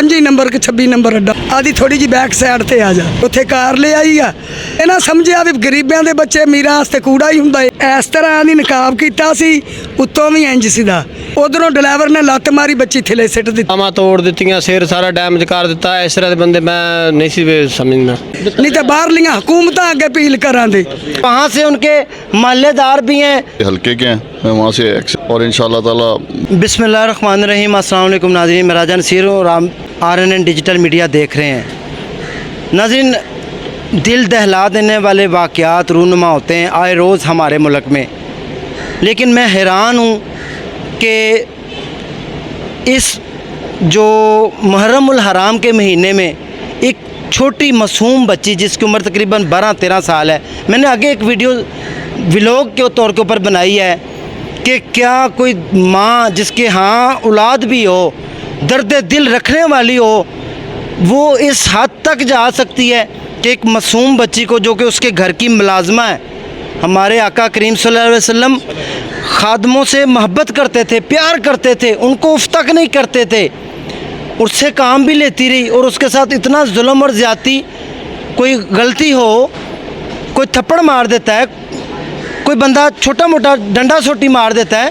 25 number ਕਿ 26 number ਅੱਡਾ ਆਦੀ ਥੋੜੀ ਜੀ ਬੈਕ ਸਾਈਡ ਤੇ ਆ ਜਾ ਉੱਥੇ ਕਾਰ ਲੈ ਆਈ ਆ ਇਹਨਾਂ ਸਮਝਿਆ ਵੀ ਗਰੀਬਾਂ ਦੇ ਬੱਚੇ ਮੀਰਾਂ ਵਾਸਤੇ ਕੂੜਾ ਹੀ ਹੁੰਦਾ ਏ। ਇਸ ਤਰ੍ਹਾਂ ਦੀ ਨਕਾਬ ਕੀਤਾ ਸੀ ਉੱਤੋਂ ਵੀ ਇੰਜ ਸੀਦਾ ਉਧਰੋਂ ਡਰਾਈਵਰ ਨੇ ਲੱਤ ਮਾਰੀ ਬੱਚੀ ਥੱਲੇ ਸਿੱਟ ਦਿੱਤੀ ਆਵਾਂ ਤੋੜ ਦਿੱਤੀਆਂ ਸਿਰ ਸਾਰਾ ਡੈਮੇਜ ਕਰ ਦਿੱਤਾ। ਇਸ ਤਰ੍ਹਾਂ ਦੇ ਬੰਦੇ ਮੈਂ ਨਹੀਂ ਸੀ ਸਮਝਣਾ नहीं तो बाहरलियां हुकूमत अगे अपील करा दे। वहाँ से उनके महल्लेदार भी हैं हल्के के हैं मैं वहाँ से और इंशाल्लाह ताला। बिस्मिल्लाहिर्रहमानिर्रहीम। अस्सलाम वालेकुम नाज़रीन, मैं राजा नसीर और RNN डिजिटल मीडिया देख रहे हैं। नाज़रीन, दिल दहला देने वाले वाक़यात रूनुमा होते हैं आए रोज़ हमारे मुल्क में, लेकिन मैं हैरान हूँ कि इस जो मुहर्रम उल हराम के महीने में एक छोटी मासूम बच्ची जिसकी उम्र तकरीबन 12-13 साल है, मैंने आगे एक वीडियो व्लॉग के तौर के ऊपर बनाई है कि क्या कोई माँ जिसके हाँ औलाद भी हो, दर्द दिल रखने वाली हो, वो इस हद तक जा सकती है कि एक मासूम बच्ची को जो कि उसके घर की मुलाजमा है। हमारे आका करीम सल्लल्लाहु अलैहि वसल्लम खादमों से मोहब्बत करते थे, प्यार करते थे, उनको उफ तक नहीं करते थे, उससे काम भी लेती रही और उसके साथ इतना जुल्म और ज़्यादती। कोई गलती हो, कोई थप्पड़ मार देता है, कोई बंदा छोटा मोटा डंडा सोटी मार देता है,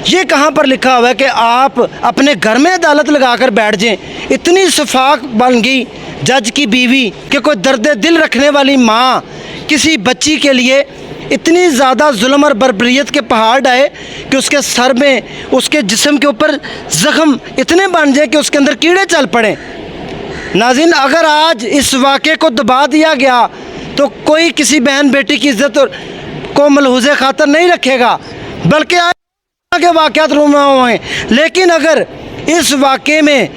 ये कहाँ पर लिखा हुआ है कि आप अपने घर में अदालत लगा कर बैठ जाएं। इतनी शफाक बन गई जज की बीवी कि कोई दर्द दिल रखने वाली माँ किसी बच्ची के लिए इतनी ज़्यादा जुल्म और बर्बरियत के पहाड़ डाए कि उसके सर में, उसके जिस्म के ऊपर ज़ख्म इतने बन जाए कि उसके अंदर कीड़े चल पड़े। नाज़रीन, अगर आज इस वाक़े को दबा दिया गया तो कोई किसी बहन बेटी की इज़्ज़त को मलहूज़े खातर नहीं रखेगा, बल्कि आगे वाक़यात रूनुमा हुए। लेकिन अगर इस वाक़े में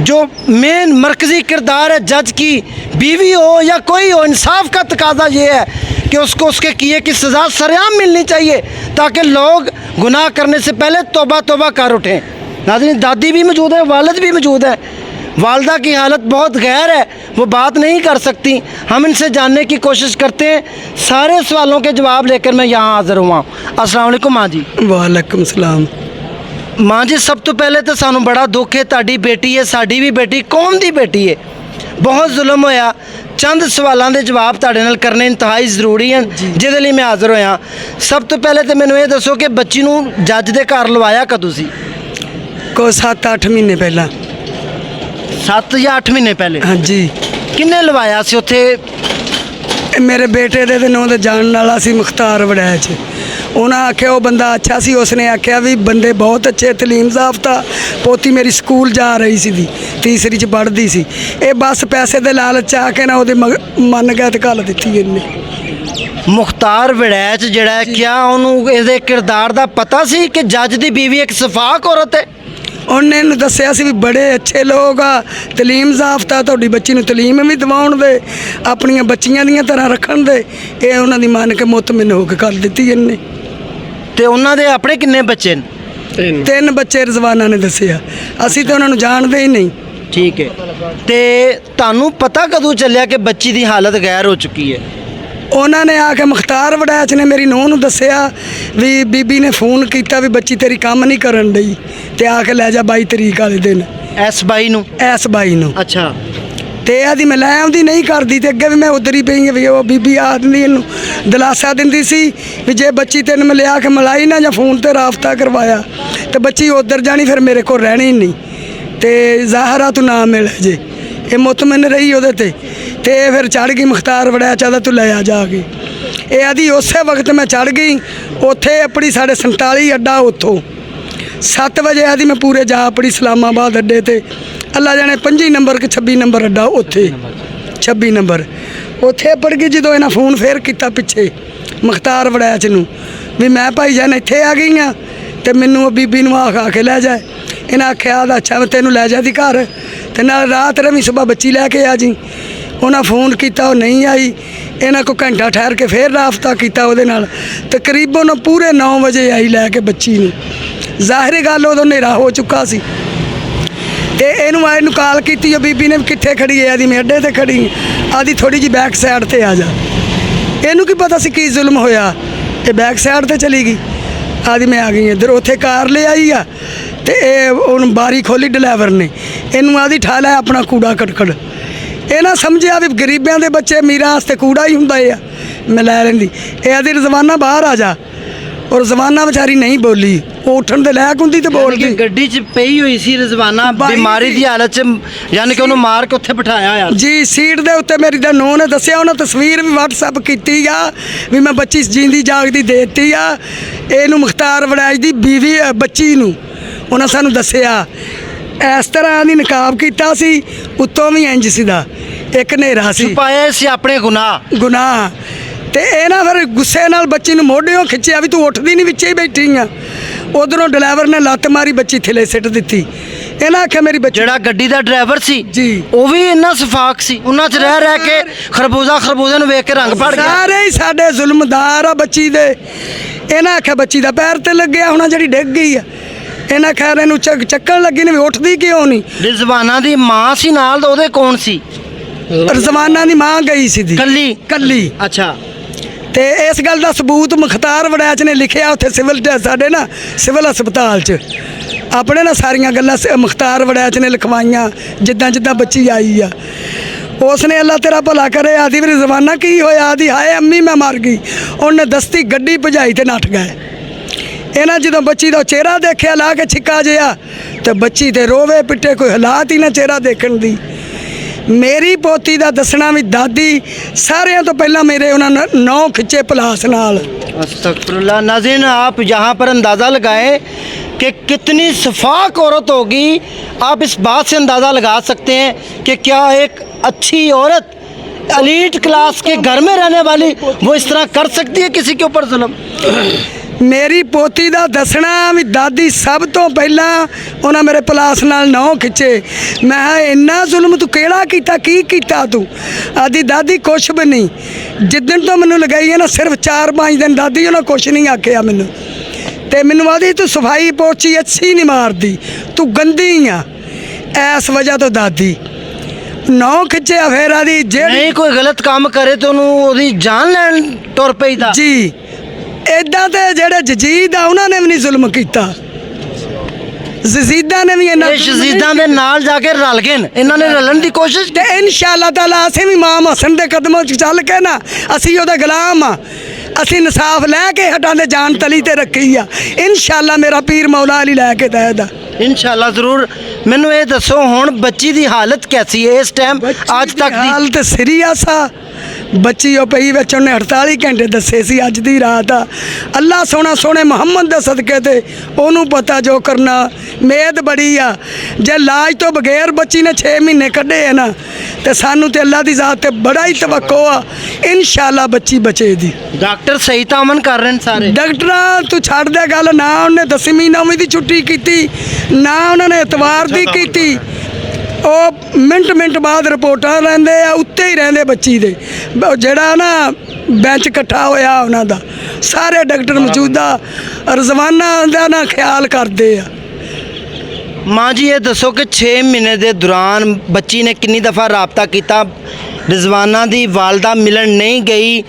जो मेन मरकज़ी किरदार है, जज की बीवी हो या कोई हो, इंसाफ का तकाजा ये है कि उसको उसके किए की सज़ा सरेआम मिलनी चाहिए ताकि लोग गुनाह करने से पहले तौबा तौबा कर उठें। नाज़रीन, दादी भी मौजूद है, वालिद भी मौजूद है। वालदा की हालत बहुत गैर है, वो बात नहीं कर सकती। हम इनसे जानने की कोशिश करते हैं, सारे सवालों के जवाब लेकर मैं यहाँ हाज़िर हुआ। अस्सलाम वालेकुम माँ जी। वालेकुम सलाम। माँ जी, सब तो पहले तो सानू बड़ा दुख है, ताड़ी बेटी है, साड़ी भी बेटी, कौम दी बेटी है, बहुत जुल्म होया। चंद सवालों के जवाब तुहाडे नाल करने इंतहाई जरूरी हैं, जिहदे लई मैं हाज़र होया। सब तो पहले तो मैनूं ये दसो कि बच्ची नूं जज दे घर लवाया कदों सी? को 7-8 महीने पहला। 7 या 8 महीने पहले? हाँ जी। किन्ने लवाया सी उत्थे? मेरे बेटे दे नौं दे जान वाला सी मुख्तार वड़ैच। उन्हें आख्या वो बंदा अच्छा सी, उसने आख्या भी बंदे बहुत अच्छे, तलीम याफ्ता। पोती मेरी स्कूल जा रही सी, तीसरी च पढ़ती सी। ये बस पैसे दे लालच आके ना वो मन गया तो घल दी इन्हें। मुख्तार वड़ैच जिहड़ा है, क्या उन्होंने इहदे किरदार दा पता सी कि जज दी बीवी एक सफाक औरत है? उन्हें दसिया सी भी बड़े अच्छे लोग आ, तलीम याफ्ता, तुहाडी बच्ची नूं तलीम भी दिवाउण दे, अपनियां बच्चियां दियां तरह रखण दे। ये उन्हां दी मन के मुतमिन हो के कर दित्ती इन्हें। ते उन्हां दे अपने किन्ने बच्चे ने? 3 बच्चे रजवाना ने दसिया, असीं तो उन्होंने जानते ही नहीं। ठीक है, ते तुहानूं पता कदों चलिया कि बच्ची दी हालत गैर हो चुकी है? उन्होंने आके मुख्तार वड़ैच ने मेरी नूंह नूं दसिया भी बीबी ने फोन किया भी बच्ची तेरी काम नहीं करन डई ते आके लै जा 22 तरीक वाले दिन। एस बाई नूं? एस बाई नूं। अच्छा। ते आदि मैं लै आउंदी नहीं करदी ते अगे भी मैं उधर ही पई भी वो बीबी आदमी इनू दिलासा दिंदी सी भी जे बच्ची तेन मैं लिया के मिलाई ना या फोन ते राबता करवाया तो बच्ची उधर जानी, फिर मेरे को रहनी ही नहीं। ते ज़ाहरा तू ना मिले जे, ये मुतमिन रही वो ते फिर चढ़ गई मुख्तार वड़ैच आदा तू ले आ जाके। ये आदि उस वक्त मैं चढ़ गई उत्थे अपनी 47 अड्डा, उतों 7 बजे आदि मैं पूरे जा अपनी इस्लामाबाद अड्डे ते अल्लाह जाने 25 नंबर कि 26 नंबर अड्डा, उत्थे 26 नंबर उत्थे पड़ गई। जो इन्हें फोन फिर किया पिछे मुख्तार वड़ैच नूं भी मैं भाई जान इत्थे आ गई हाँ तो मैनू बीबी नूं आख के लै जाए। इन्हें आख्या अच्छा मैं तेनों लै जा दी घर ते नाल रात रवी सुबह बच्ची लैके आ जी। उन्हें फोन किया वो नहीं आई, इन्होंने को घंटा ठहर के फिर राबता किया वो तकरीबन पूरे 9 बजे आई लैके बच्ची नूं। ज़ाहिर गल उदों हनेरा हो चुका सी ते इनू कॉल की बीबी ने कित्थे खड़ी है, आदि मैं अड्डे ते खड़ी आदि थोड़ी जी बैक साइड ते आ जा। इनू की पता सी की जुल्म होया, ये बैक साइड ते चली गई। आदि मैं आ गई इधर, उत्थे कार ले आई आ ਤੇ ਇਹ ਉਹਨੂੰ ਬਾਰੀ ਖੋਲੀ ਡਰਾਈਵਰ ਨੇ, ਇਹਨੂੰ ਆਦੀ ਠਾ ਲਿਆ ਆਪਣਾ ਕੂੜਾ ਕਟਕੜ। ਇਹ ਨਾ ਸਮਝਿਆ ਵੀ ਗਰੀਬਾਂ ਦੇ ਬੱਚੇ ਅਮੀਰਾਂ ਵਾਸਤੇ ਕੂੜਾ ਹੀ ਹੁੰਦਾ ਆ, ਮੈਂ ਲੈ ਲੈਂਦੀ। ਇਹ ਆਦੀ ਰਜ਼ਵਾਨਾ ਬਾਹਰ ਆ ਜਾ, ਔਰ ਰਜ਼ਵਾਨਾ ਵਿਚਾਰੀ ਨਹੀਂ ਬੋਲੀ, ਉਹ ਉੱਠਣ ਦੇ ਲਾਇਕ ਹੁੰਦੀ ਤੇ ਯਾਨੀ ਕਿ ਬੋਲਦੀ। ਗੱਡੀ 'ਚ ਪਈ ਹੋਈ ਸੀ ਰਜ਼ਵਾਨਾ, ਬਾਈ ਬਿਮਾਰੀ ਸੀ। ਦੀ ਹਾਲਤ 'ਚ, ਯਾਨੀ ਕਿ ਉਹਨੂੰ ਮਾਰ ਕੇ ਉੱਥੇ ਬਿਠਾਇਆ ਹੋਇਆ। ਜੀ ਸੀਟ ਦੇ ਉੱਤੇ ਮੇਰੀ ਦਾ ਨੂੰਹ ਨੇ ਦੱਸਿਆ, ਉਹਨਾਂ ਤਸਵੀਰ ਵੀ WhatsApp ਕੀਤੀ ਆ ਵੀ ਮੈਂ ਬੱਚੀ ਜਿੰਦੀ ਜਾਗਦੀ ਦੇ ਦਿੱਤੀ ਆ। ਇਹਨੂੰ ਮੁਖਤਾਰ ਵੜੈਜ ਦੀ ਬੀਵੀ ਬੱਚੀ ਨੂੰ ਉਹਨਾਂ ਸਾਨੂੰ ਦੱਸਿਆ। ਇਸ ਤਰ੍ਹਾਂ ਦੀ ਨਕਾਬ ਕੀਤਾ ਸੀ, ਉੱਤੋਂ ਵੀ ਇੰਜ ਸੀਦਾ, ਇੱਕ ਹਨੇਰਾ ਸੀ ਛੁਪਾਏ ਸੀ ਆਪਣੇ ਗੁਨਾਹ। ਤੇ ਇਹ ਨਾ ਫਿਰ ਗੁੱਸੇ ਨਾਲ ਬੱਚੀ ਨੂੰ ਮੋਢਿਓਂ ਖਿੱਚਿਆ ਵੀ ਤੂੰ ਉੱਠਦੀ ਨਹੀਂ, ਵਿੱਚੇ ਹੀ ਬੈਠੀ ਆ। ਉਧਰੋਂ ਡਰਾਈਵਰ ਨੇ ਲੱਤ ਮਾਰੀ, ਬੱਚੀ ਥੱਲੇ ਸਿੱਟ ਦਿੱਤੀ। ਇਹਨਾਂ ਆਖਿਆ ਮੇਰੀ ਬੱਚੀ, ਜਿਹੜਾ ਗੱਡੀ ਦਾ ਡਰਾਈਵਰ ਸੀ ਜੀ, ਉਹ ਵੀ ਇੰਨਾ ਸਫਾਕ ਸੀ, ਉਹਨਾਂ 'ਚ ਰਹਿ ਕੇ ਖਰਬੂਜ਼ੇ ਨੂੰ ਵੇਖ ਕੇ ਰੰਗ ਪੜ ਗਿਆ। ਸਾਰੇ ਹੀ ਸਾਡੇ ਜ਼ੁਲਮਦਾਰ ਆ ਬੱਚੀ ਦੇ। ਇਹਨਾਂ ਆਖਿਆ ਬੱਚੀ ਦਾ ਪੈਰ ਤੇ ਲੱਗਿਆ ਹੋਣਾ ਜਿਹੜੀ ਡਿੱਗ ਗਈ ਆ। ਇਹਨਾਂ ਖੈਰ ਇਹਨੂੰ ਚੱਕਣ ਲੱਗੀ ਨੇ ਵੀ ਉੱਠਦੀ ਕਿਉਂ ਨਹੀਂ। ਰਿਜ਼ਵਾਨਾ ਦੀ ਮਾਂ ਸੀ ਨਾਲ, ਤਾਂ ਉਹਦੇ ਕੌਣ ਸੀ? ਰਜ਼ਵਾਨਾ ਦੀ ਮਾਂ ਗਈ ਸੀ ਦੀ ਕੱਲੀ। ਅੱਛਾ। ਤੇ ਇਸ ਗੱਲ ਦਾ ਸਬੂਤ ਮੁਖਤਾਰ ਵੜੈਚ ਨੇ ਲਿਖਿਆ ਉੱਥੇ ਸਾਡੇ ਨਾ ਸਿਵਲ ਹਸਪਤਾਲ 'ਚ ਆਪਣੇ ਨਾ ਸਾਰੀਆਂ ਗੱਲਾਂ ਮੁਖਤਾਰ ਵੜੈਚ ਨੇ ਲਿਖਵਾਈਆਂ, ਜਿੱਦਾਂ ਬੱਚੀ ਆਈ ਆ। ਉਸ ਨੇ ਅੱਲਾ ਤੇਰਾ ਭਲਾ ਕਰੇ, ਆਦੀ ਵੀ ਰਜ਼ਵਾਨਾ ਕੀ ਹੋਇਆ? ਆਦੀ ਹਾਏ ਅੰਮੀ ਮੈਂ ਮਰ ਗਈ। ਉਹਨੇ ਦਸਤੀ ਗੱਡੀ ਭਜਾਈ ਤੇ ਨੱਠ ਗਏ। ਇਹਨਾਂ ਜਦੋਂ ਬੱਚੀ ਦਾ ਚਿਹਰਾ ਦੇਖਿਆ ਲਾ ਕੇ ਛਿੱਕਾ ਜਿਹਾ, ਤੇ ਬੱਚੀ ਤੇ ਰੋਵੇ ਪਿੱਟੇ, ਕੋਈ ਹਾਲਾਤ ਹੀ ਨਾ ਚਿਹਰਾ ਦੇਖਣ ਦੀ। ਮੇਰੀ ਪੋਤੀ ਦਾ ਦੱਸਣਾ ਵੀ ਦਾਦੀ ਸਾਰਿਆਂ ਤੋਂ ਪਹਿਲਾਂ ਮੇਰੇ ਉਹਨਾਂ ਨੇ ਨੌ ਖਿੱਚੇ ਪਲਾਸ ਨਾਲ। अस्तगफिरुल्लाह। नाज़रीन, आप यहाँ पर अंदाज़ा लगाएं कि कितनी सफाक औरत होगी। आप इस बात से अंदाज़ा लगा सकते हैं कि क्या एक अच्छी औरत, एलीट क्लास के घर में रहने वाली, वो इस तरह कर सकती है किसी के ऊपर जुल्म? ਮੇਰੀ ਪੋਤੀ ਦਾ ਦੱਸਣਾ ਵੀ ਦਾਦੀ ਸਭ ਤੋਂ ਪਹਿਲਾਂ ਉਹਨਾਂ ਮੇਰੇ ਪਲਾਸ ਨਾਲ ਨਹੁੰ ਖਿੱਚੇ। ਮੈਂ ਕਿਹਾ ਇੰਨਾ ਜ਼ੁਲਮ ਤੂੰ ਕਿਹੜਾ ਕੀਤਾ, ਕੀ ਕੀਤਾ ਤੂੰ? ਆਦੀ ਦਾਦੀ ਕੁਛ ਵੀ ਨਹੀਂ। ਜਿੱਦਣ ਤੋਂ ਮੈਨੂੰ ਲਗਾਈ ਹੈ ਨਾ, ਸਿਰਫ 4-5 ਦਿਨ ਦਾਦੀ ਉਹਨਾਂ ਕੁਛ ਨਹੀਂ ਆਖਿਆ ਮੈਨੂੰ। ਤੇ ਮੈਨੂੰ ਆਦੀ ਤੂੰ ਸਫਾਈ ਪੋਚੀ ਅੱਛੀ ਨਹੀਂ ਮਾਰਦੀ, ਤੂੰ ਗੰਦੀ ਆ। ਇਸ ਵਜ੍ਹਾ ਤੋਂ ਦਾਦੀ ਨਹੁੰ ਖਿੱਚਿਆ। ਫਿਰ ਆਦੀ ਜਿਹੜੀ नहीं कोई गलत काम करे तो ਉਹਦੀ ਜਾਨ ਲੈਣ ਤੁਰ ਪਈਦਾ ਜੀ। ਇਦਾਂ ਤੇ ਜਿਹੜੇ ਜਜ਼ੀਦ ਆ ਉਹਨਾਂ ਨੇ ਵੀ ਨਹੀਂ ਜ਼ੁਲਮ ਕੀਤਾ, ਜਜ਼ੀਦਾਂ ਨੇ ਵੀ ਇਹਨਾਂ ਇਹ ਸ਼ਹੀਦਾਂ ਦੇ ਨਾਲ ਜਾ ਕੇ ਰਲ ਗਏ ਨੇ, ਇਹਨਾਂ ਨੇ ਰਲਣ ਦੀ ਕੋਸ਼ਿਸ਼ ਤੇ ਇਨਸ਼ਾਅੱਲਾ ਤਾਲਾ ਅਸੀਂ ਵੀ ਇਮਾਮ ਹਸਨ ਦੇ ਕਦਮਾਂ 'ਚ ਚੱਲ ਕੇ ਨਾ, ਅਸੀਂ ਉਹਦਾ ਗੁਲਾਮ ਆ। ਅਸੀਂ ਇਨਸਾਫ ਲੈ ਕੇ ਹਟਾਂ ਦੇ ਜਾਨ ਤਲੀ ਤੇ ਰੱਖੀ ਆ। ਇਨਸ਼ਾਅੱਲਾ ਮੇਰਾ ਪੀਰ ਮੌਲਾ ਅਲੀ ਲੈ ਕੇ ਦਏਦਾ। ਇਨਸ਼ਾਅੱਲਾ ਜ਼ਰੂਰ। ਮੈਨੂੰ ਇਹ ਦੱਸੋ ਹੁਣ ਬੱਚੀ ਦੀ ਹਾਲਤ ਕੈਸੀ ਹੈ ਇਸ ਟਾਈਮ ਅੱਜ ਤੱਕ ਦੀ? ਹਾਲਤ ਸੀਰੀਅਸ ਆ। ਬੱਚੀ ਉਹ ਪਈ ਵਿੱਚ ਉਹਨੇ 48 ਘੰਟੇ ਦੱਸੇ ਸੀ, ਅੱਜ ਦੀ ਰਾਤ ਆ। ਅੱਲਾ ਸੋਹਣੇ ਮੁਹੰਮਦ ਦੇ ਸਦਕੇ ਤੇ ਉਹਨੂੰ ਪਤਾ ਜੋ ਕਰਨਾ। ਮੇਦ ਬੜੀ ਆ, ਜੇ ਇਲਾਜ ਤੋਂ ਬਗੈਰ ਬੱਚੀ ਨੇ 6 ਮਹੀਨੇ ਕੱਢੇ ਆ ਨਾ, ਤੇ ਸਾਨੂੰ ਤੇ ਅੱਲਾ ਦੀ ਜ਼ਾਤ ਤੇ ਬੜਾ ਹੀ ਤਵੱਕੋ ਆ। ਇਨਸ਼ਾਅੱਲਾ ਬੱਚੀ ਬਚੇ ਦੀ। ਡਾਕਟਰ ਸਹੀ ਤਾਮਨ ਕਰ ਰਹੇ ਨੇ ਸਾਰੇ? ਡਾਕਟਰਾਂ ਤੂੰ ਛੱਡ ਦੇ ਗੱਲ, ਨਾ ਉਹਨੇ 10ਵੀਂ 9ਵੀਂ ਦੀ ਛੁੱਟੀ ਕੀਤੀ, ਨਾ ਉਹਨਾਂ ਨੇ ਇਤਵਾਰ ਦੀ ਕੀਤੀ। ਉਹ ਮਿੰਟ ਬਾਅਦ ਰਿਪੋਰਟਾਂ ਲੈਂਦੇ ਆ, ਉੱਤੇ ਹੀ ਰਹਿੰਦੇ ਬੱਚੀ ਦੇ। ਜਿਹੜਾ ਨਾ ਬੈਂਚ ਇਕੱਠਾ ਹੋਇਆ ਉਹਨਾਂ ਦਾ, ਸਾਰੇ ਡਾਕਟਰ ਮੌਜੂਦਾ ਰਜ਼ਵਾਨਾ ਦਾ ਨਾ ਖਿਆਲ ਕਰਦੇ ਆ। ਮਾਂ ਜੀ ਇਹ ਦੱਸੋ ਕਿ 6 ਮਹੀਨੇ ਦੇ ਦੌਰਾਨ ਬੱਚੀ ਨੇ ਕਿੰਨੀ ਦਫਾ ਰਾਬਤਾ ਕੀਤਾ? ਰਿਜ਼ਵਾਨਾ ਦੀ ਵਾਲਦਾ ਮਿਲਣ ਨਹੀਂ ਗਈ,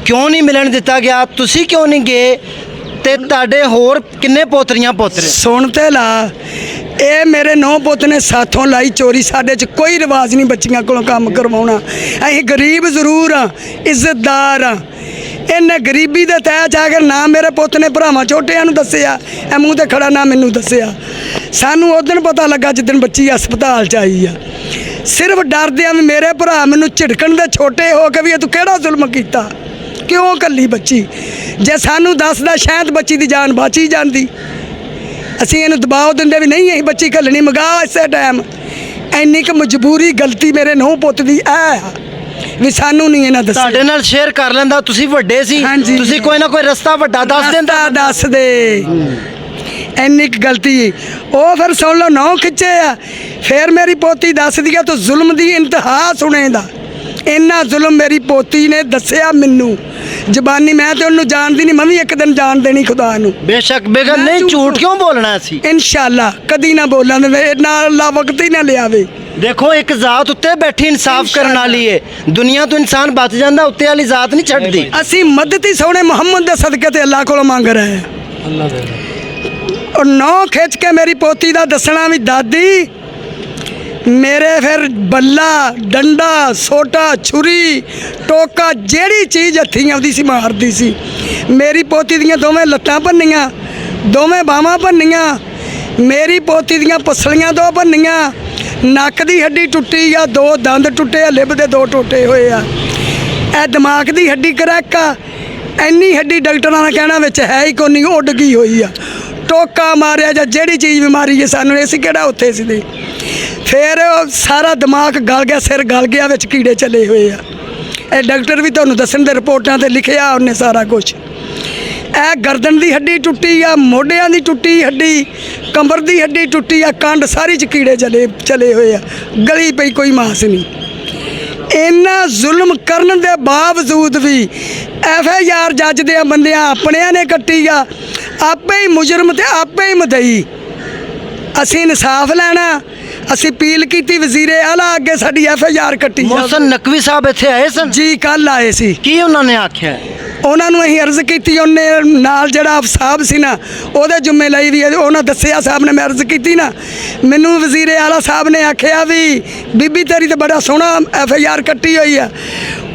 ਕਿਉਂ ਨਹੀਂ ਮਿਲਣ ਦਿੱਤਾ ਗਿਆ? ਤੁਸੀਂ ਕਿਉਂ ਨਹੀਂ ਗਏ? ਤੇ ਤੁਹਾਡੇ ਹੋਰ ਕਿੰਨੇ ਪੋਤਰੀਆਂ ਪੋਤਰੇ? ਸੁਣ ਤੇ ਲਾ, ਇਹ ਮੇਰੇ 9 ਪੁੱਤ ਨੇ ਸਾਥੋਂ ਲਾਈ ਚੋਰੀ। ਸਾਡੇ 'ਚ ਕੋਈ ਰਿਵਾਜ ਨਹੀਂ ਬੱਚੀਆਂ ਕੋਲੋਂ ਕੰਮ ਕਰਵਾਉਣਾ। ਅਸੀਂ ਗਰੀਬ ਜ਼ਰੂਰ ਆ, ਇੱਜ਼ਤਦਾਰ ਆ। ਇਹਨੇ ਗਰੀਬੀ ਦੇ ਤਹਿ 'ਚ ਆ ਕੇ ਨਾ ਮੇਰੇ ਪੁੱਤ ਨੇ ਭਰਾਵਾਂ ਛੋਟਿਆਂ ਨੂੰ ਦੱਸਿਆ, ਇਹ ਮੂੰਹ ਤੇ ਖੜਾ ਨਾ ਮੈਨੂੰ ਦੱਸਿਆ। ਸਾਨੂੰ ਉਸ ਦਿਨ ਪਤਾ ਲੱਗਾ ਜਿੱਦਣ ਬੱਚੀ ਹਸਪਤਾਲ 'ਚ ਆਈ ਆ। ਸਿਰਫ ਡਰਦੇ ਆ ਵੀ ਮੇਰੇ ਭਰਾ ਮੈਨੂੰ ਝਿੜਕਣ ਦੇ ਛੋਟੇ ਹੋ ਕੇ ਵੀ ਇਹ ਤੂੰ ਕਿਹੜਾ ਜ਼ੁਲਮ ਕੀਤਾ, ਕਿਉਂ ਕੱਲੀ ਬੱਚੀ? ਜੇ ਸਾਨੂੰ ਦੱਸਦਾ ਸ਼ਾਇਦ ਬੱਚੀ ਦੀ ਜਾਨ ਬਚ ਹੀ ਜਾਂਦੀ। ਅਸੀਂ ਇਹਨੂੰ ਦਬਾਅ ਦਿੰਦੇ ਵੀ ਨਹੀਂ ਅਸੀਂ ਬੱਚੀ ਘੱਲਣੀ, ਮਗਾ ਇਸੇ ਟਾਈਮ। ਇੰਨੀ ਕੁ ਮਜਬੂਰੀ ਗਲਤੀ ਮੇਰੇ 9 ਪੁੱਤ ਦੀ ਆ ਵੀ ਸਾਨੂੰ ਨਹੀਂ ਇਹਨਾਂ ਦੱਸਿਆ। ਤੁਹਾਡੇ ਨਾਲ ਸ਼ੇਅਰ ਕਰ ਲੈਂਦਾ, ਤੁਸੀਂ ਵੱਡੇ ਸੀ, ਹਾਂਜੀ। ਤੁਸੀਂ ਕੋਈ ਨਾ ਕੋਈ ਰਸਤਾ ਵੱਡਾ ਦੱਸ ਦਿੰਦਾ। ਦੱਸ ਦੇ, ਇੰਨੀ ਕੁ ਗਲਤੀ। ਉਹ ਫਿਰ ਸੁਣ ਲਓ 9 ਖਿੱਚੇ ਆ। ਫਿਰ ਮੇਰੀ ਪੋਤੀ ਦੱਸਦੀ ਆ ਤੂੰ ਜ਼ੁਲਮ ਦੀ ਇੰਤਹਾ ਸੁਣੇਦਾ। ਇੰਨਾ ਜ਼ੁਲਮ ਮੇਰੀ ਪੋਤੀ ਨੇ ਦੱਸਿਆ ਮੈਨੂੰ ਜ਼ਬਾਨੀ। ਮੈਂ ਤੇ ਉਹਨੂੰ ਜਾਣਦੀ ਨਹੀਂ, ਮੈਂ ਵੀ ਇੱਕ ਦਿਨ ਜਾਣ ਦੇਣੀ ਖੁਦਾ ਨੂੰ। ਬੇਸ਼ੱਕ ਬੇਗਨ ਨਹੀਂ, ਝੂਠ ਕਿਉਂ ਬੋਲਣਾ ਸੀ? ਇਨਸ਼ਾਅੱਲਾ ਕਦੀ ਨਾ ਬੋਲਾਂ ਦੇ ਨਾ, ਅੱਲਾ ਵਕਤ ਹੀ ਨਾ ਲਿਆਵੇ। ਦੇਖੋ ਇੱਕ ਜ਼ਾਤ ਉੱਤੇ ਬੈਠੀ ਇਨਸਾਫ ਕਰਨ ਵਾਲੀ ਏ। ਦੁਨੀਆ ਤੋਂ ਇਨਸਾਨ ਬਚ ਜਾਂਦਾ, ਉੱਤੇ ਵਾਲੀ ਜ਼ਾਤ ਨਹੀਂ ਛੱਡਦੀ। ਅਸੀਂ ਮਦਦ ਹੀ ਸੋਹਣੇ ਮੁਹੰਮਦ ਦੇ ਸਦਕੇ ਤੇ ਅੱਲਾ ਕੋਲੋਂ ਮੰਗ ਰਹੇ ਹਾਂ। ਉਹ ਨੌ ਖਿੱਚ ਕੇ ਮੇਰੀ ਪੋਤੀ ਦਾ ਦੱਸਣਾ ਵੀ ਦਾਦੀ ਮੇਰੇ ਫਿਰ ਬੱਲਾ ਡੰਡਾ ਸੋਟਾ ਛੁਰੀ ਟੋਕਾ ਜਿਹੜੀ ਚੀਜ਼ ਹੱਥੀਂ ਆਉਂਦੀ ਸੀ ਮਾਰਦੀ ਸੀ। ਮੇਰੀ ਪੋਤੀ ਦੀਆਂ ਦੋਵੇਂ ਲੱਤਾਂ ਭੰਨੀਆਂ, ਦੋਵੇਂ ਬਾਹਾਂ ਭੰਨੀਆਂ, ਮੇਰੀ ਪੋਤੀ ਦੀਆਂ ਪਸਲੀਆਂ 2 ਭੰਨੀਆਂ, ਨੱਕ ਦੀ ਹੱਡੀ ਟੁੱਟੀ ਆ, 2 ਦੰਦ ਟੁੱਟੇ ਆ, ਲਿਬ ਦੇ 2 ਟੁੱਟੇ ਹੋਏ ਆ, ਇਹ ਦਿਮਾਗ ਦੀ ਹੱਡੀ ਕਰੈਕ ਆ, ਇੰਨੀ ਹੱਡੀ ਡਾਕਟਰਾਂ ਦਾ ਕਹਿਣਾ ਵਿੱਚ ਹੈ ਹੀ ਕੋਈ ਨਹੀਂ, ਉੱਡ ਗਈ ਹੋਈ ਆ। ਟੋਕਾ ਮਾਰਿਆ ਜਾਂ ਜਿਹੜੀ ਚੀਜ਼ ਵੀ ਮਾਰੀ ਜੇ ਸਾਨੂੰ ਅਸੀਂ ਕਿਹੜਾ ਉੱਥੇ ਸੀ ਦੇ। ਫਿਰ ਸਾਰਾ ਦਿਮਾਗ ਗਲ ਗਿਆ, ਸਿਰ ਗਲ ਗਿਆ, ਵਿੱਚ ਕੀੜੇ ਚੱਲੇ ਹੋਏ ਆ। ਇਹ ਡਾਕਟਰ ਵੀ ਤੁਹਾਨੂੰ ਦੱਸਣ ਦੇ ਰਿਪੋਰਟਾਂ ਤੇ ਲਿਖਿਆ ਉਹਨੇ ਸਾਰਾ ਕੁਝ। ਇਹ ਗਰਦਨ ਦੀ ਹੱਡੀ ਟੁੱਟੀ ਆ, ਮੋਢਿਆਂ ਦੀ ਟੁੱਟੀ ਹੱਡੀ, ਕਮਰ ਦੀ ਹੱਡੀ ਟੁੱਟੀ ਆ, ਕੰਡ ਸਾਰੀ ਚ ਕੀੜੇ ਚਲੇ ਹੋਏ ਆ, ਗਲੀ ਪਈ ਕੋਈ ਮਾਸ ਨਹੀਂ। ਇੰਨਾ ਜ਼ੁਲਮ ਕਰਨ ਦੇ ਬਾਵਜੂਦ ਵੀ FIR ਜੱਜ ਦੇ ਬੰਦਿਆਂ ਆਪਣਿਆਂ ਨੇ ਕੱਟੀ ਆ, ਆਪੇ ਹੀ ਮੁਜਰਮ ਤੇ ਆਪੇ ਹੀ ਮਦਈ। ਅਸੀਂ ਇਨਸਾਫ ਲੈਣਾ, ਅਸੀਂ ਅਪੀਲ ਕੀਤੀ ਵਜ਼ੀਰੇ ਆਲਾ ਅੱਗੇ ਸਾਡੀ FIR ਕੱਟੀ ਮੋਹਸਨ ਨਕਵੀ ਸਾਹਿਬ ਇੱਥੇ ਆਏ ਸਨ ਜੀ, ਕੱਲ ਆਏ ਸੀ। ਕੀ ਉਹਨਾਂ ਨੇ ਆਖਿਆ? ਉਹਨਾਂ ਨੂੰ ਅਸੀਂ ਅਰਜ਼ ਕੀਤੀ, ਉਹਨੇ ਨਾਲ ਜਿਹੜਾ ਸਾਹਿਬ ਸੀ ਨਾ ਉਹਦੇ ਜੁੰਮੇ ਲਈ ਵੀ ਉਹਨਾਂ ਦੱਸਿਆ, ਸਾਹਿਬ ਨੇ ਮੈਂ ਅਰਜ਼ ਕੀਤੀ ਨਾ, ਮੈਨੂੰ ਵਜ਼ੀਰੇ ਆਲਾ ਸਾਹਿਬ ਨੇ ਆਖਿਆ ਵੀ ਬੀਬੀ ਤੇਰੀ ਤਾਂ ਬੜਾ ਸੋਹਣਾ FIR ਕੱਟੀ ਹੋਈ ਆ।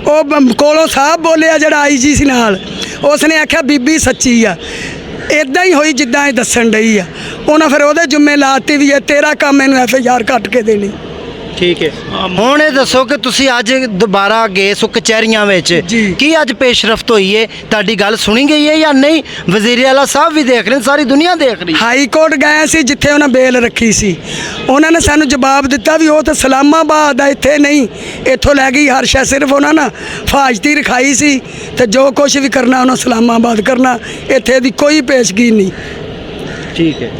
ਉਹ ਕੋਲੋਂ ਸਾਹਿਬ ਬੋਲਿਆ ਜਿਹੜਾ IG ਸੀ ਨਾਲ, ਉਸ ਨੇ ਆਖਿਆ ਬੀਬੀ ਸੱਚੀ ਆ, ਇੱਦਾਂ ਹੀ ਹੋਈ ਜਿੱਦਾਂ ਇਹ ਦੱਸਣ ਡਈ ਆ। ਉਹਨਾਂ ਫਿਰ ਉਹਦੇ ਜੁੰਮੇ ਲਾਤੀ ਵੀ ਇਹ ਤੇਰਾ ਕੰਮ, ਇਹਨੂੰ FIR ਕੱਟ ਕੇ ਦੇਣੀ। ਠੀਕ ਹੈ, ਹੁਣ ਇਹ ਦੱਸੋ ਕਿ ਤੁਸੀਂ ਅੱਜ ਦੁਬਾਰਾ ਗਏ ਸੋ ਕਚਹਿਰੀਆਂ ਵਿੱਚ, ਕੀ ਅੱਜ ਪੇਸ਼ਰਫਤ ਹੋਈ ਹੈ? ਤੁਹਾਡੀ ਗੱਲ ਸੁਣੀ ਗਈ ਹੈ ਜਾਂ ਨਹੀਂ? ਵਜ਼ੀਰ ਆਲਾ ਸਾਹਿਬ ਵੀ ਦੇਖ ਰਹੇ, ਸਾਰੀ ਦੁਨੀਆ ਦੇਖ ਰਹੀ। ਹਾਈ ਕੋਰਟ ਗਏ ਸੀ ਜਿੱਥੇ ਉਹਨਾਂ ਬੇਲ ਰੱਖੀ ਸੀ, ਉਹਨਾਂ ਨੇ ਸਾਨੂੰ ਜਵਾਬ ਦਿੱਤਾ ਵੀ ਉਹ ਤਾਂ ਸਲਾਮਾਬਾਦ ਆ, ਇੱਥੇ ਨਹੀਂ, ਇੱਥੋਂ ਲੈ ਗਈ ਹਰ ਸ਼ੈ, ਸਿਰਫ ਉਹਨਾਂ ਨਾ ਫਾਜ਼ਤੀ ਰਖਾਈ ਸੀ ਤੇ ਜੋ ਕੁਛ ਵੀ ਕਰਨਾ ਉਹਨਾਂ ਸਲਾਮਾਬਾਦ ਕਰਨਾ, ਇੱਥੇ ਦੀ ਕੋਈ ਪੇਸ਼ਗੀ ਨਹੀਂ। ਠੀਕ ਹੈ,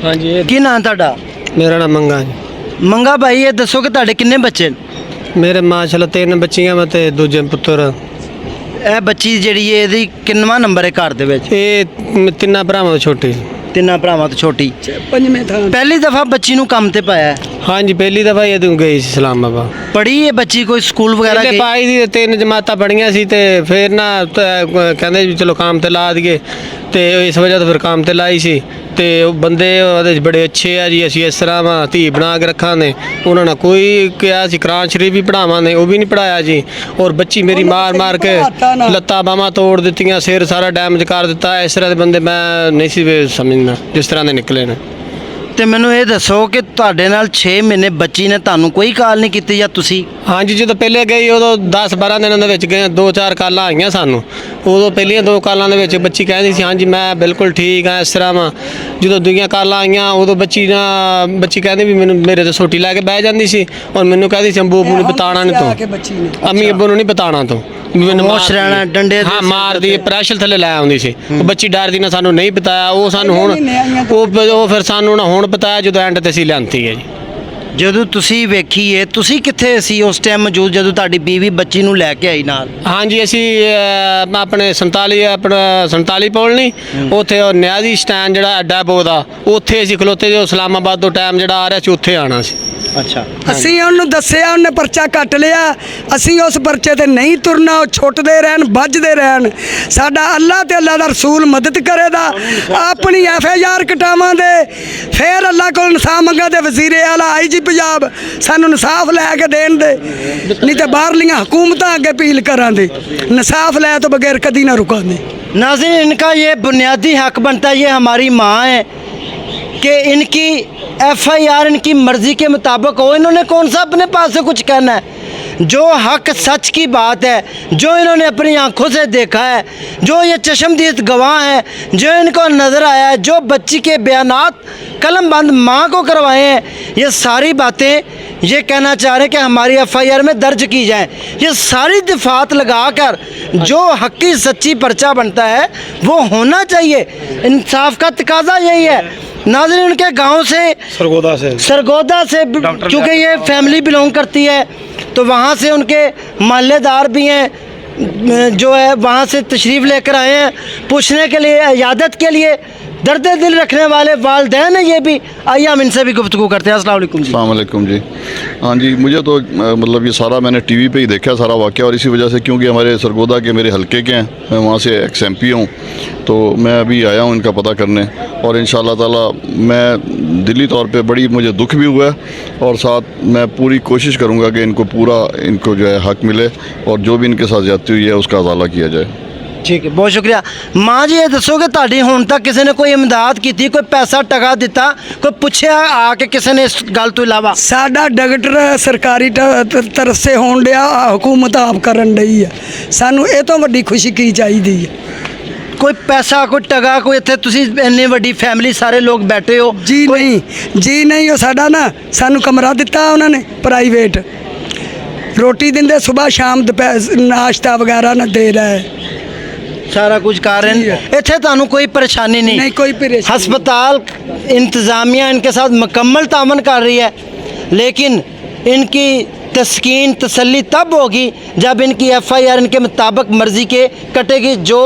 ਹਾਂਜੀ। ਕੀ ਨਾਂ ਤੁਹਾਡਾ? ਮੇਰਾ ਨਾਮ ਮੰਗਾ ਜੀ। ਮੰਗਾ ਭਾਈ, ਇਹ ਦੱਸੋ ਕਿ ਤੁਹਾਡੇ ਕਿੰਨੇ ਬੱਚੇ ਨੇ? ਮੇਰੇ ਮਾਸ਼ਾਅੱਲਾ 3 ਬੱਚੀਆਂ ਵਾ ਤੇ ਦੂਜੇ ਪੁੱਤਰ। ਇਹ ਬੱਚੀ ਜਿਹੜੀ ਹੈ ਇਹਦੀ ਕਿੰਨਵਾਂ ਨੰਬਰ ਹੈ ਘਰ ਦੇ ਵਿੱਚ? ਇਹ 3 ਭਰਾਵਾਂ ਤੋਂ ਛੋਟੀ। 3 ਭਰਾਵਾਂ ਤੋਂ ਛੋਟੀ। 5ਵੇਂ ਥਾਂ ਪਹਿਲੀ ਦਫਾ ਬੱਚੀ ਨੂੰ ਕੰਮ ਤੇ ਪਾਇਆ ਹੈ? ਹਾਂਜੀ, ਪਹਿਲੀ ਦਫਾ ਇਹ ਤੂੰ ਗਈ ਸੀ ਇਸਲਾਮਾਬਾਦ। ਪੜ੍ਹੀ ਹੈ ਬੱਚੀ, ਕੋਈ ਸਕੂਲ ਵਗੈਰਾ ਪਹਿਲੇ ਗਈ? ਪਾਈ ਦੀ 3 ਜਮਾਤਾਂ ਪੜ੍ਹੀਆਂ ਸੀ ਤੇ ਫਿਰ ਨਾ ਕਹਿੰਦੇ ਵੀ ਚਲੋ ਕੰਮ ਤੇ ਲਾ ਦਈਏ, ਤੇ ਇਸ ਵਜ੍ਹਾ ਤੋਂ ਫਿਰ ਕੰਮ ਤੇ ਲਾਈ ਸੀ। ਤੇ ਉਹ ਬੰਦੇ ਉਹਦੇ 'ਚ ਬੜੇ ਅੱਛੇ ਆ ਜੀ, ਅਸੀਂ ਇਸ ਤਰ੍ਹਾਂ ਵਾ ਧੀ ਬਣਾ ਕੇ ਰੱਖਾਂਗੇ। ਉਹਨਾਂ ਨੇ ਕੋਈ ਕਿਹਾ ਸੀ ਕੁਰਾਨ ਸ਼ਰੀਫ ਵੀ ਪੜ੍ਹਾਵਾਂਗੇ, ਉਹ ਵੀ ਨਹੀਂ ਪੜ੍ਹਾਇਆ ਜੀ। ਔਰ ਬੱਚੀ ਮੇਰੀ ਮਾਰ ਕੇ ਲੱਤਾਂ ਬਾਹਾਂ ਤੋੜ ਦਿੱਤੀਆਂ, ਸਿਰ ਸਾਰਾ ਡੈਮੇਜ ਕਰ ਦਿੱਤਾ। ਇਸ ਤਰ੍ਹਾਂ ਦੇ ਬੰਦੇ ਮੈਂ ਨਹੀਂ ਸੀ ਸਮਝਣਾ ਜਿਸ ਤਰ੍ਹਾਂ ਦੇ ਨਿਕਲੇ ਨੇ। ਤੇ ਮੈਨੂੰ ਇਹ ਦੱਸੋ ਕਿ ਤੁਹਾਡੇ ਨਾਲ 6 ਮਹੀਨੇ ਬੱਚੀ ਨੇ ਤੁਹਾਨੂੰ ਕੋਈ ਕਾਲ ਨਹੀਂ ਕੀਤੀ ਜਾਂ ਤੁਸੀਂ? ਹਾਂਜੀ, ਜਦੋਂ ਪਹਿਲੇ ਗਈ ਉਦੋਂ 10-12 ਦਿਨਾਂ ਦੇ ਵਿੱਚ ਗਏ, 2-4 ਕਾਲਾਂ ਆਈਆਂ ਸਾਨੂੰ। ਉਦੋਂ ਪਹਿਲੀਆਂ 2 ਕਾਲਾਂ ਦੇ ਵਿੱਚ ਬੱਚੀ ਕਹਿੰਦੀ ਸੀ ਹਾਂਜੀ ਮੈਂ ਬਿਲਕੁਲ ਠੀਕ ਹਾਂ, ਇਸ ਤਰ੍ਹਾਂ ਵਾ। ਜਦੋਂ ਦੂਜੀਆਂ ਕਾਲਾਂ ਆਈਆਂ ਉਦੋਂ ਬੱਚੀ ਕਹਿੰਦੀ ਵੀ ਮੈਨੂੰ ਮੇਰੇ ਤੇ ਸੋਟੀ ਲੈ ਕੇ ਬਹਿ ਜਾਂਦੀ ਸੀ, ਔਰ ਮੈਨੂੰ ਕਹਿੰਦੀ ਸੀ ਅੰਬੂ ਨੂੰ ਬਤਾਣਾ ਨਹੀਂ ਤੂੰ, ਅੰਮੀ ਅੱਬੂ ਨੂੰ ਨਹੀਂ ਬਤਾਣਾ ਤੂੰ, ਮੋਸ਼ ਰਹਿਣਾ ਡੰਡੇ ਹਾਂ ਮਾਰਦੀ, ਪ੍ਰੈਸ਼ਰ ਥੱਲੇ ਲੈ ਆਉਂਦੀ ਸੀ। ਉਹ ਬੱਚੀ ਡਰਦੀ ਨਾ ਸਾਨੂੰ ਨਹੀਂ ਬਤਾਇਆ, ਉਹ ਸਾਨੂੰ ਹੁਣ ਉਹ ਫਿਰ ਸਾਨੂੰ ਨਾ ਹੁਣ ਬਤਾਇਆ ਜਦੋਂ ਐਂਡ ਤੇ ਅਸੀਂ ਲਿਆਂਤੀ ਹੈ ਜੀ। ਜਦੋਂ ਤੁਸੀਂ ਵੇਖੀਏ, ਤੁਸੀਂ ਕਿੱਥੇ ਸੀ ਉਸ ਟਾਈਮ ਮੌਜੂਦ ਜਦੋਂ ਤੁਹਾਡੀ ਬੀਵੀ ਬੱਚੀ ਨੂੰ ਲੈ ਕੇ ਆਈ ਨਾਲ? ਹਾਂਜੀ, ਅਸੀਂ ਆਪਣੇ 47 ਪੌਲ ਨਹੀਂ, ਉੱਥੇ ਉਹ ਨਿਆਜ਼ੀ ਸਟੈਂਡ ਜਿਹੜਾ ਅੱਡਾ ਬੋਦਾ, ਉੱਥੇ ਅਸੀਂ ਖਲੋਤੇ ਜੋ ਇਸਲਾਮਾਬਾਦ ਤੋਂ ਟਾਈਮ ਜਿਹੜਾ ਆ ਰਿਹਾ ਸੀ ਉੱਥੇ ਆਣਾ ਸੀ। ਅੱਛਾ, ਅਸੀਂ ਉਹਨੂੰ ਦੱਸਿਆ, ਉਹਨੇ ਪਰਚਾ ਕੱਟ ਲਿਆ, ਅਸੀਂ ਉਸ ਪਰਚੇ ਤੇ ਨਹੀਂ ਤੁਰਨਾ, ਉਹ ਛੁੱਟਦੇ ਰਹਿਣ, ਵੱਜਦੇ ਰਹਿਣ। ਸਾਡਾ ਅੱਲਾ ਤੇ ਅੱਲਾ ਦਾ ਰਸੂਲ ਮਦਦ ਕਰੇਗਾ, ਆਪਣੀ FIR ਕਟਾਵਾਂਗੇ, ਫਿਰ ਅੱਲਾ ਕੋਲ ਇਨਸਾਫ ਮੰਗਾਂਗੇ। ਵਜ਼ੀਰੇ ਆਲਾ IG ਪੰਜਾਬ ਸਾਨੂੰ ਇਨਸਾਫ ਲੈ ਕੇ ਦੇਣ ਦੇ, ਨਹੀਂ ਤੇ ਬਾਹਰਲੀਆਂ ਹਕੂਮਤਾਂ ਅੱਗੇ ਅਪੀਲ ਕਰਾਂਗੇ। ਇਨਸਾਫ ਲੈ ਤੋਂ बगैर कभी ना रुकांगे। नाज़रीन, इनका ये बुनियादी हक बनता है, ये हमारी माँ है कि इनकी FIR इनकी मर्ज़ी के मुताबिक हो। इन्होंने कौन सा अपने पास से कुछ कहना है? जो हक सच की बात है, जो इन्होंने अपनी आंखों से देखा है, जो ये चश्मदीद गवाह हैं, जो इनको नज़र आया है, जो बच्ची के बयानात कलम बंद माँ को करवाए हैं, ये सारी बातें ये कहना चाह रहे हैं कि हमारी FIR में दर्ज की जाए। ये सारी दिफात लगाकर जो हक़ी सच्ची पर्चा बनता है वो होना चाहिए। इंसाफ का तकाजा यही है। नाज़रीन, उनके गांव से सरगोदा से क्योंकि ये फैमिली बिलोंग करती है, तो वहाँ से उनके महल्लेदार भी हैं, जो है वहाँ से तशरीफ़ लेकर आए हैं पूछने के लिए, इयादत के लिए। درد دل رکھنے والے والدین ہیں یہ بھی. آئیے ہم ان سے بھی گفتگو کرتے ہیں. السلام علیکم جی. السلام علیکم جی. ہاں جی, مجھے تو مطلب یہ سارا میں نے ٹی وی پہ ہی دیکھا سارا واقعہ, اور اسی وجہ سے کیونکہ ہمارے سرگودا کے میرے حلقے کے ہیں, میں وہاں سے ایکس ایم پی ہوں, تو میں ابھی آیا ہوں ان کا پتہ کرنے, اور انشاءاللہ تعالی میں دلی طور پہ بڑی مجھے دکھ بھی ہوا ہے, اور ساتھ میں پوری کوشش کروں گا کہ ان کو پورا ان کو جو ہے حق ملے, اور جو بھی ان کے ساتھ زیادتی ہوئی ہے اس کا ازالہ کیا جائے. ٹھیک ہے, بہت شکریہ. ماں جی یہ دسو کہ تہاڈی ہون تک کسی نے کوئی امداد کی تھی, کوئی پیسہ ٹکا دیتا, کوئی پوچھیا آ کے کسی نے اس گل تو علاوہ؟ ਸਾਡਾ ਡਾਕਟਰ ਸਰਕਾਰੀ ਤਰਫ ਸੇ ਹੋਣ ਡਿਆ, ਹਕੂਮਤ ਆਪ ਕਰਨ ਡਈ ਹੈ. ਸਾਨੂੰ ਇਹ ਤੋਂ ਵੱਡੀ ਖੁਸ਼ੀ ਕੀ ਚਾਹੀਦੀ ਹੈ? ਕੋਈ ਪੈਸਾ, ਕੋਈ ਟਗਾ, ਕੋਈ ਇੱਥੇ ਤੁਸੀਂ ਇੰਨੀ ਵੱਡੀ ਫੈਮਿਲੀ ਸਾਰੇ ਲੋਕ ਬੈਠੇ ਹੋ? ਜੀ ਨਹੀਂ, ਉਹ ਸਾਡਾ ਨਾ ਸਾਨੂੰ ਕਮਰਾ ਦਿੱਤਾ ਉਹਨਾਂ ਨੇ ਪ੍ਰਾਈਵੇਟ, ਰੋਟੀ ਦਿੰਦੇ ਸਵੇਰ ਸ਼ਾਮ ਦੁਪਹਿਰ ਨਾਸ਼ਤਾ ਵਗੈਰਾ ਨਾ ਦੇ ਰਹੇ, ਸਾਰਾ ਕੁਝ ਕਰ ਰਹੇ ہیں. ਇੱਥੇ ਤੁਹਾਨੂੰ کوئی پریشانی نہیں؟ نہیں کوئی پریشانی. ہسپتال انتظامیہ ان کے ساتھ مکمل تعاون کر رہی ہے, لیکن ان کی تسکین تسلی تب ہوگی جب ان کی ایف آئی آر ان کے مطابق مرضی کے کٹے گی. جو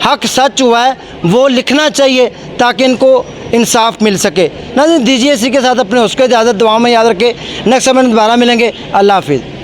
حق سچ ہوا ہے وہ لکھنا چاہیے تاکہ ان کو انصاف مل سکے. ناظرین دیجیے اسی کے ساتھ اپنے اس کو اجازت, دعا میں یاد رکھے. نیکسٹ میں دوبارہ ملیں گے. اللہ حافظ.